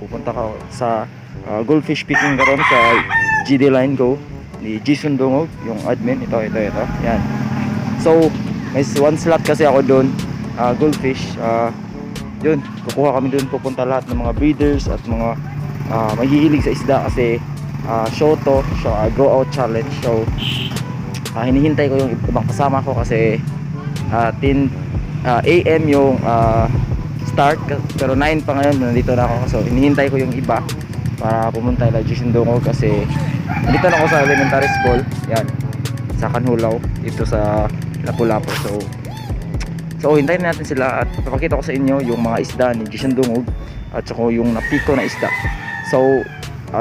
pupunta ka sa goldfish picking karon sa GD Line Go ni Jason Dungog, yung admin. Ito. Yan. So, may one slot kasi ako doon, goldfish. Yun, kukuha kami doon, pupunta lahat ng mga breeders at mga mahihilig sa isda kasi show to, grow out challenge. So, hinihintay ko yung ibang kasama ko kasi 10 AM yung start, pero 9 pa ngayon nandito na ako. So hinihintay ko yung iba para pumunta na Jason Dungog kasi dito na ako sa elementary school, yan, sa Kanhulaw, dito sa Lapu-Lapu. So hintayin natin sila at papakita ko sa inyo yung mga isda ni Jason Dungog at saka yung napiko na isda. So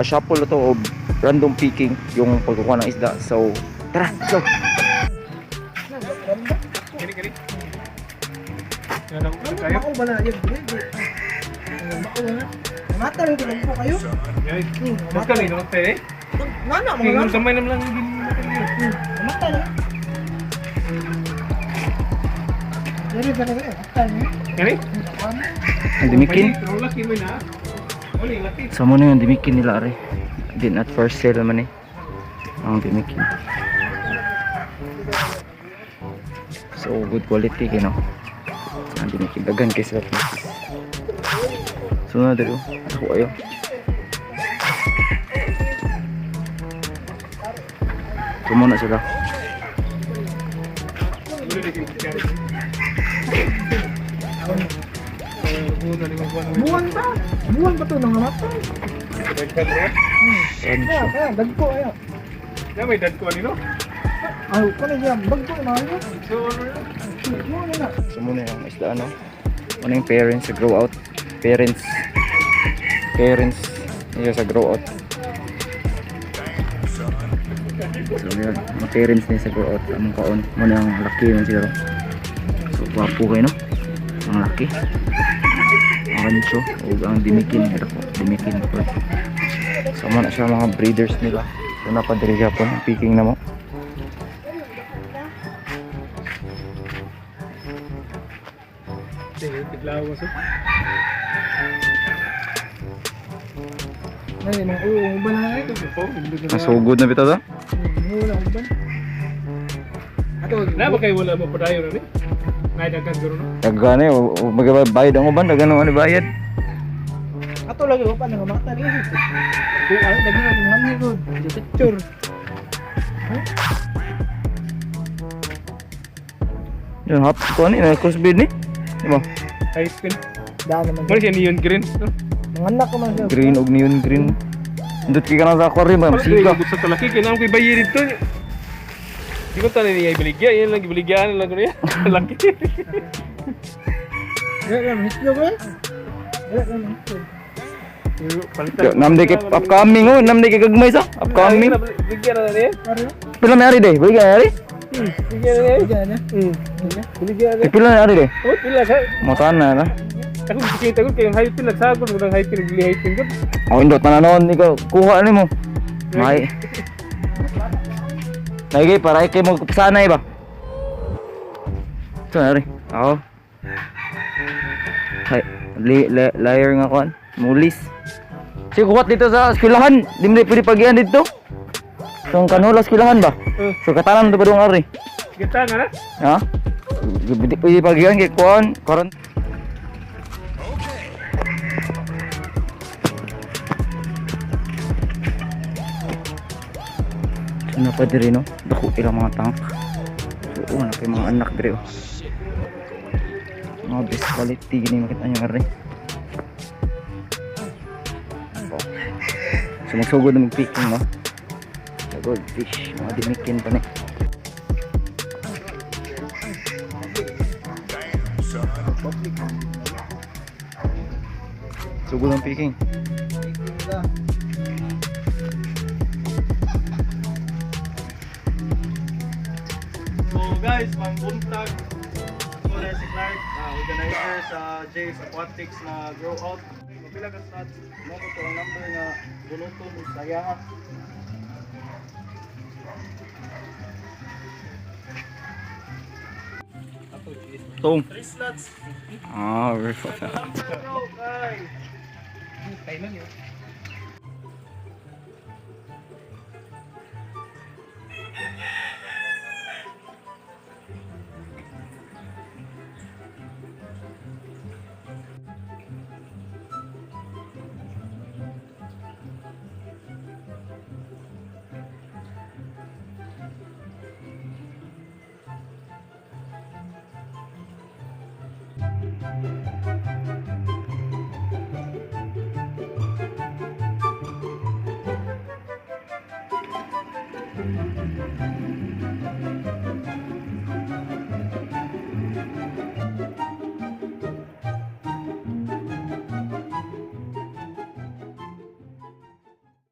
shuffle to of random picking yung pagkukuha ng isda. So tara, let's go. Kiri. Ako ba na yun? Ako na. Mata rin lang po kayo. Mata rin naman tayo eh. Nana, mga Kaya gamay naman lang yung mata rin. Dari ka na rin. Mata rin. Kiri? Ang dimikin. Pero laki mo na. Uling laki. Sa mo na yung dimikin nila are. Din at first sale naman eh. Ang dimikin. So good quality kino. Ang dimikin. Dagan kayo sila. So na dito. Ako ayo. Kumuna sila. Buwan ba? Buwan ba ito nang mata? Kaya, dagko ayo. Yan may dad ko nino. Ay, kano yan? Dagko na ayo. So muna yung isda ano. Muna yung parents sa grow out. Parents yun sa grow out. So yun, mga parents din sa grow out. Among kaon. Muna yung laki yun siguro. So wapo kayo no. Ang laki. Ang rancho. O ang dimikin. Dimikin po. So muna siya mga breeders nila. So napadiri siya po. Picking na mo. Tiglaw mo so. Ay, mga uban na ito. Masugod na bitaw to? Wala uban. Ato, Na ba kayo wala mo padayon na ni? Naidagdag guro no. Daghan eh. Magbayad ang uban. Daghan ang bayad. ato lagi uban nang mata rin. Kung ano daghan ng mani road, picture. Yun, hap ko ni. Crossbreed ni. Diba? High spin. Daan naman. Mali siya neon green. No? Mga anak ko man siya. Green og neon green. Indot kay ka na sa aquarium. Siga. Gusto sa laki kinang ko'y bayi dito. Di ko tanan niya ibaligya. Yan lang ibaligyan lang ko niya. Laki. Ya, hitlo ba? Ya, hitlo. Namde kay upcoming oh. Namde kay gagmay sa. Upcoming. Bigyan na niya. Pare. Pila may ari day? Bigyan na ari? Bigyan na niya. Diyan na. Bigyan na. Pila na ari day? Oh, pila ka. Matan na na. Ako kita ko kay high pin nagsagol ng high pin bili high pin ko. Oh, indot mananon ikaw kuha ni mo. May. Lagi para kay mo sanay ba? Sorry. Ako. Hay, layer nga kon. Mulis. Si kuwat dito sa eskwelahan. Di mo pwede pagyan dito. So kanula eskwelahan ba? So katanan to padung ari. Kita nga na. Ha? Pwede pagyan kay kon. Karon ano pa diri no? Dako ilang mga tank. Oo, na kay mga anak diri oh. Mga best quality gini makita nyo nga rin. So magsugod na mag-picking no? Sa goldfish, mga dimikin pa ni. Sugod ng picking. So guys, mangbuntag muna si Clark, organizer sa Jay's Aquatics na grow out. Mapila ka stats, mo ko ang number nga bunuton sa yaha. Tong. 3 slots. Ah, Go guys. Tayo lang yun.